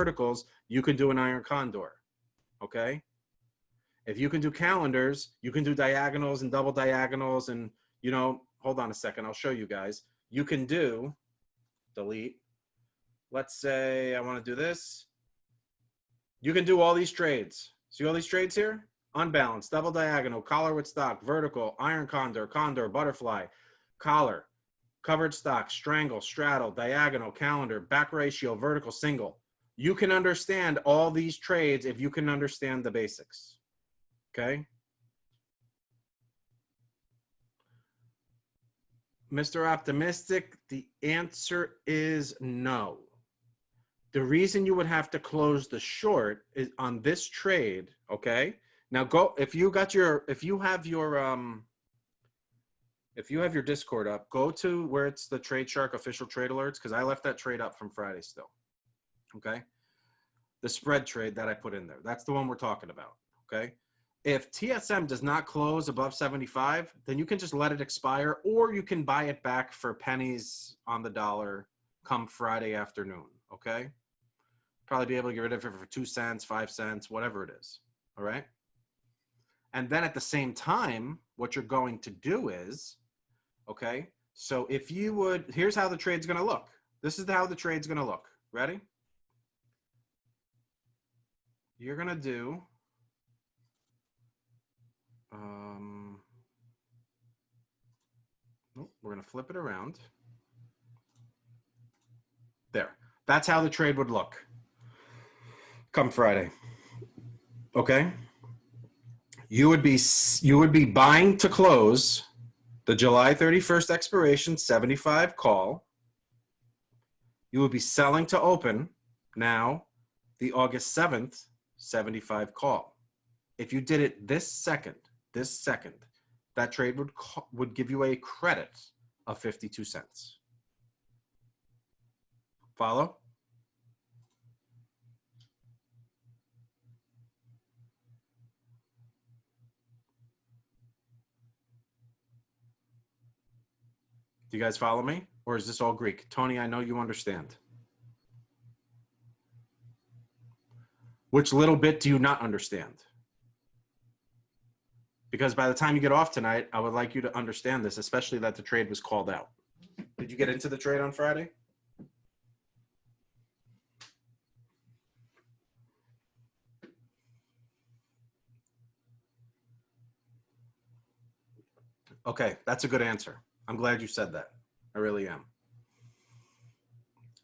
verticals, you can do an iron condor, okay? If you can do calendars, you can do diagonals and double diagonals and, you know, hold on a second, I'll show you guys. You can do, delete, let's say I want to do this. You can do all these trades. See all these trades here? Unbalanced, double diagonal, collar with stock, vertical, iron condor, condor, butterfly, collar, covered stock, strangle, straddle, diagonal, calendar, back ratio, vertical, single. You can understand all these trades if you can understand the basics, okay? Mr. Optimistic, the answer is no. The reason you would have to close the short is on this trade, okay? Now go, if you have your Discord up, go to where it's the Trade Shark official trade alerts, because I left that trade up from Friday still, okay? The spread trade that I put in there, that's the one we're talking about, okay? If TSM does not close above 75, then you can just let it expire, or you can buy it back for pennies on the dollar come Friday afternoon, okay? Probably be able to get rid of it for 2 cents, 5 cents, whatever it is, all right? And then at the same time, what you're going to do is, okay, so if you would, here's how the trade's gonna look. This is how the trade's gonna look. Ready? You're gonna do, we're gonna flip it around. There, that's how the trade would look come Friday, okay? You would be buying to close the July 31st expiration 75 call. You would be selling to open now the August 7th 75 call. If you did it this second, that trade would give you a credit of 52 cents. Follow? Do you guys follow me? Or is this all Greek? Tony, I know you understand. Which little bit do you not understand? Because by the time you get off tonight, I would like you to understand this, especially that the trade was called out. Did you get into the trade on Friday? Okay, that's a good answer. I'm glad you said that. I really am.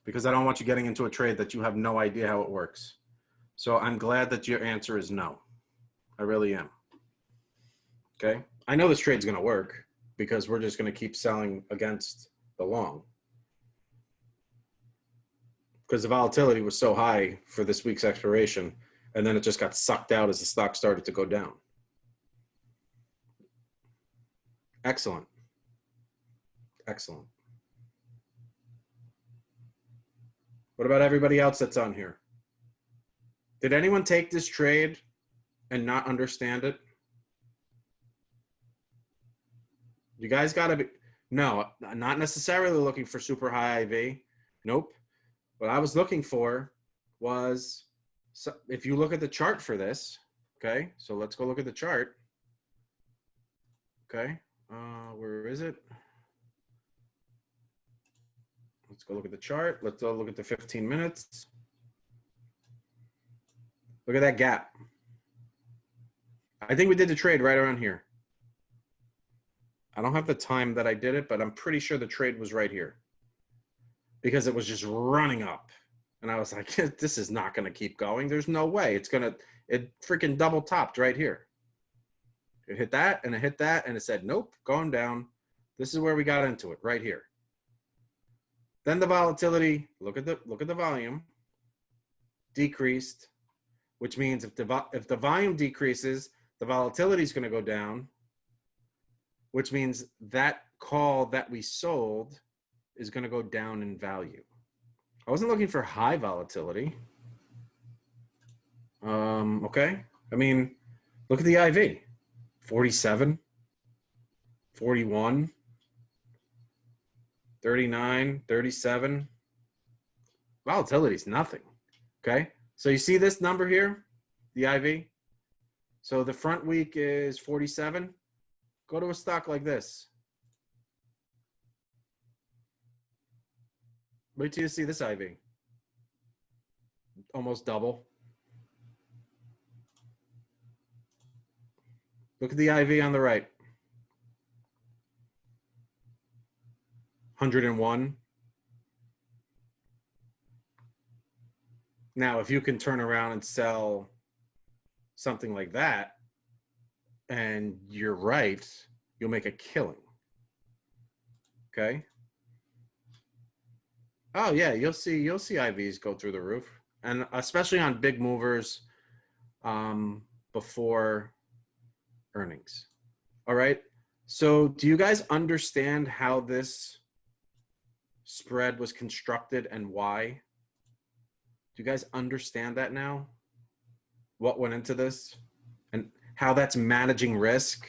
Because I don't want you getting into a trade that you have no idea how it works. So I'm glad that your answer is no. I really am. Okay? I know this trade's gonna work because we're just gonna keep selling against the long. Because the volatility was so high for this week's expiration, and then it just got sucked out as the stock started to go down. Excellent. Excellent. What about everybody else that's on here? Did anyone take this trade and not understand it? You guys gotta be, no, not necessarily looking for super high IV. Nope. What I was looking for was, so if you look at the chart for this, okay, so let's go look at the chart. Okay, where is it? Let's go look at the chart. Let's go look at the 15 minutes. Look at that gap. I think we did the trade right around here. I don't have the time that I did it, but I'm pretty sure the trade was right here because it was just running up. And I was like, this is not going to keep going. There's no way. It freaking double topped right here. It hit that and it hit that and it said, nope, going down. This is where we got into it, right here. Then the volatility, look at the volume, decreased, which means if the volume decreases, the volatility is going to go down, which means that call that we sold is going to go down in value. I wasn't looking for high volatility. Okay. I mean, look at the IV, 47, 41, 39, 37. Volatility is nothing. Okay. So you see this number here, the IV? So the front week is 47. Go to a stock like this. Wait till you see this IV. Almost double. Look at the IV on the right. 101. Now, if you can turn around and sell something like that, and you're right, you'll make a killing. Okay. Oh yeah, you'll see IVs go through the roof, and especially on big movers before earnings. All right. So do you guys understand how this spread was constructed and why? Do you guys understand that now? What went into this and how that's managing risk,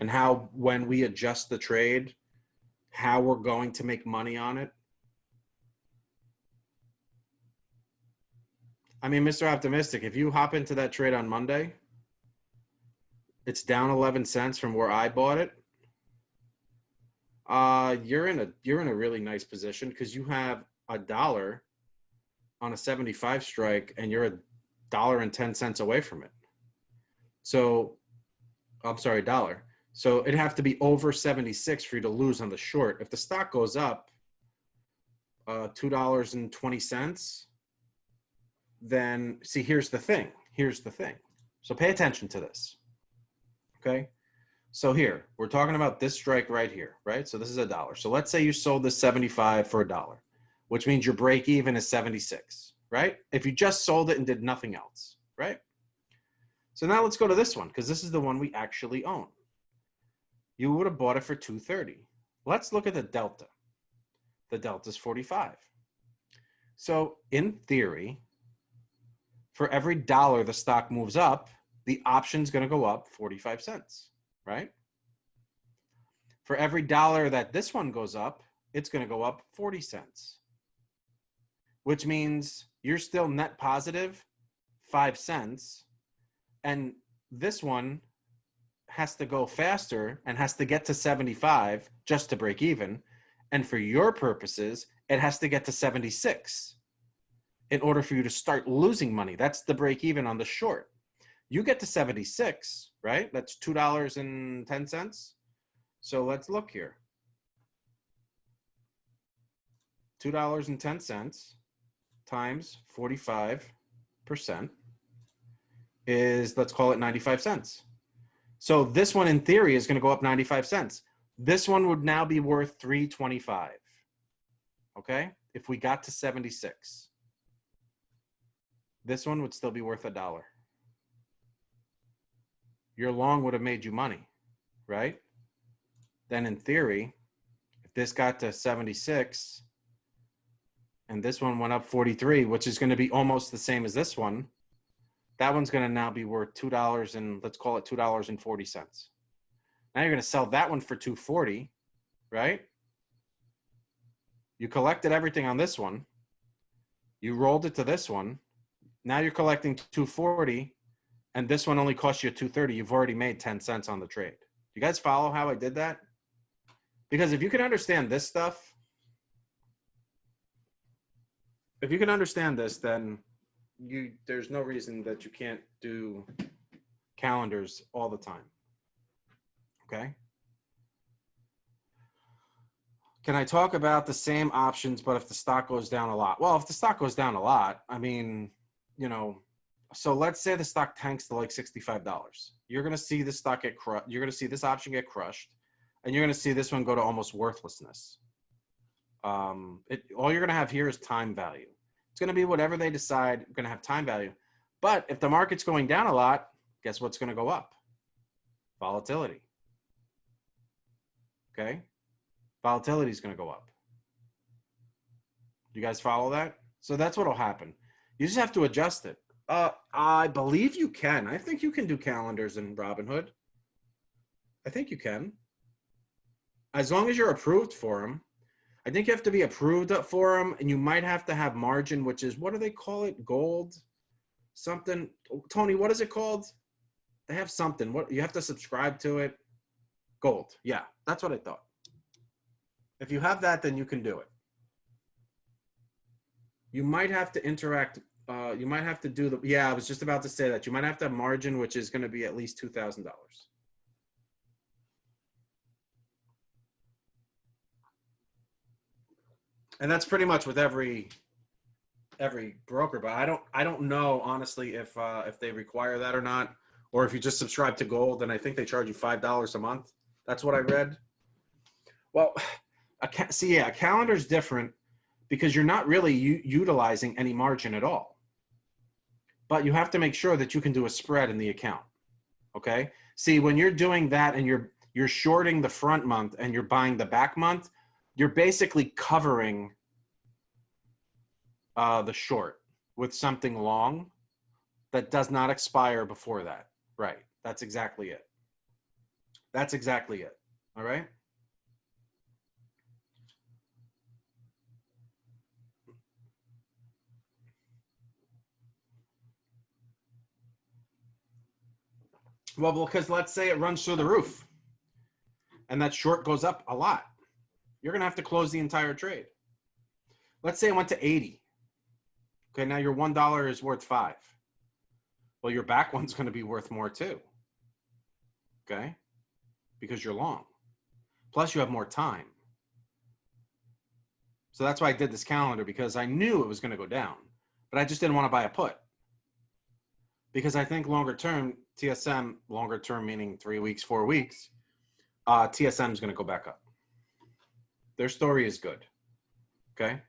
and how when we adjust the trade, how we're going to make money on it? I mean, Mr. Optimistic, if you hop into that trade on Monday, it's down 11 cents from where I bought it. You're in a really nice position because you have $1 on a 75 strike, and you're $1.10 away from it. So, I'm sorry, $1. So it'd have to be over 76 for you to lose on the short. If the stock goes up $2.20, then see, here's the thing. So pay attention to this. Okay. So here, we're talking about this strike right here, right? So this is $1. So let's say you sold this 75 for $1, which means your break even is 76, right? If you just sold it and did nothing else, right? So now let's go to this one, because this is the one we actually own. You would have bought it for 230. Let's look at the delta. The delta is 45. So in theory, for every dollar the stock moves up, the option's going to go up 45 cents, right? For every dollar that this one goes up, it's going to go up 40 cents, which means you're still net positive 5 cents. And this one has to go faster and has to get to 75 just to break even. And for your purposes, it has to get to 76 in order for you to start losing money. That's the break even on the short. You get to 76, right? That's $2.10. So let's look here. $2.10 times 45% is, let's call it 95 cents. So this one in theory is going to go up 95 cents. This one would now be worth $3.25. Okay? If we got to 76. This one would still be worth $1. Your long would have made you money, right? Then in theory, if this got to 76 and this one went up 43, which is going to be almost the same as this one, that one's going to now be worth $2 and let's call it $2.40. Now you're going to sell that one for $2.40, right? You collected everything on this one. You rolled it to this one. Now you're collecting $2.40, and this one only cost you $2.30. You've already made 10 cents on the trade. You guys follow how I did that? Because if you can understand this stuff, if you can understand this, then there's no reason that you can't do calendars all the time. Okay. Can I talk about the same options, but if the stock goes down a lot? Well, if the stock goes down a lot, I mean, you know, so let's say the stock tanks to like $65. You're going to see the stock get crushed. You're going to see this option get crushed, and you're going to see this one go to almost worthlessness. All you're going to have here is time value. It's going to be whatever they decide, going to have time value. But if the market's going down a lot, guess what's going to go up? Volatility. Okay? Volatility is going to go up. You guys follow that? So that's what will happen. You just have to adjust it. I believe you can. I think you can do calendars in Robinhood. I think you can. As long as you're approved for them. I think you have to be approved for them, and you might have to have margin, which is, what do they call it? Gold? Something. Tony, what is it called? They have something. What, you have to subscribe to it? Gold. Yeah, that's what I thought. If you have that, then you can do it. You might have to interact. You might have to do the, yeah, I was just about to say that. You might have to have margin, which is going to be at least $2,000. And that's pretty much with every broker, but I don't know honestly if they require that or not, or if you just subscribe to Gold, and I think they charge you $5 a month. That's what I read. Well, a calendar is different because you're not really utilizing any margin at all. But you have to make sure that you can do a spread in the account. Okay? See, when you're doing that and you're shorting the front month and you're buying the back month, you're basically covering the short with something long that does not expire before that. Right. That's exactly it. That's exactly it. All right. Well, because let's say it runs through the roof and that short goes up a lot. You're going to have to close the entire trade. Let's say it went to 80. Okay, now your $1 is worth 5. Well, your back one's going to be worth more too. Okay, because you're long. Plus, you have more time. So that's why I did this calendar, because I knew it was going to go down, but I just didn't want to buy a put. Because I think longer term, TSM, longer term meaning 3 weeks, 4 weeks, TSM is going to go back up. Their story is good. Okay,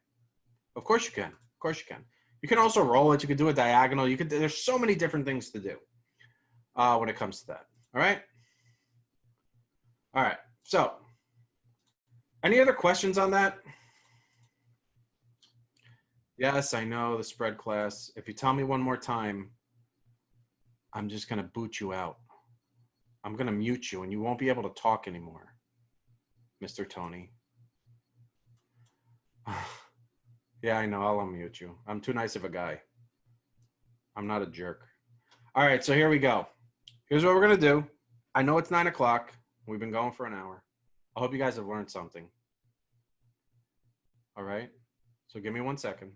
of course you can. Of course you can. You can also roll it. You could do a diagonal. You could. There's so many different things to do when it comes to that. All right. All right. So, any other questions on that? Yes, I know the spread class. If you tell me one more time, I'm just going to boot you out. I'm going to mute you, and you won't be able to talk anymore, Mr. Tony. Yeah, I know. I'll unmute you. I'm too nice of a guy. I'm not a jerk. All right, so here we go. Here's what we're going to do. I know it's 9 o'clock. We've been going for an hour. I hope you guys have learned something. All right, so give me 1 second.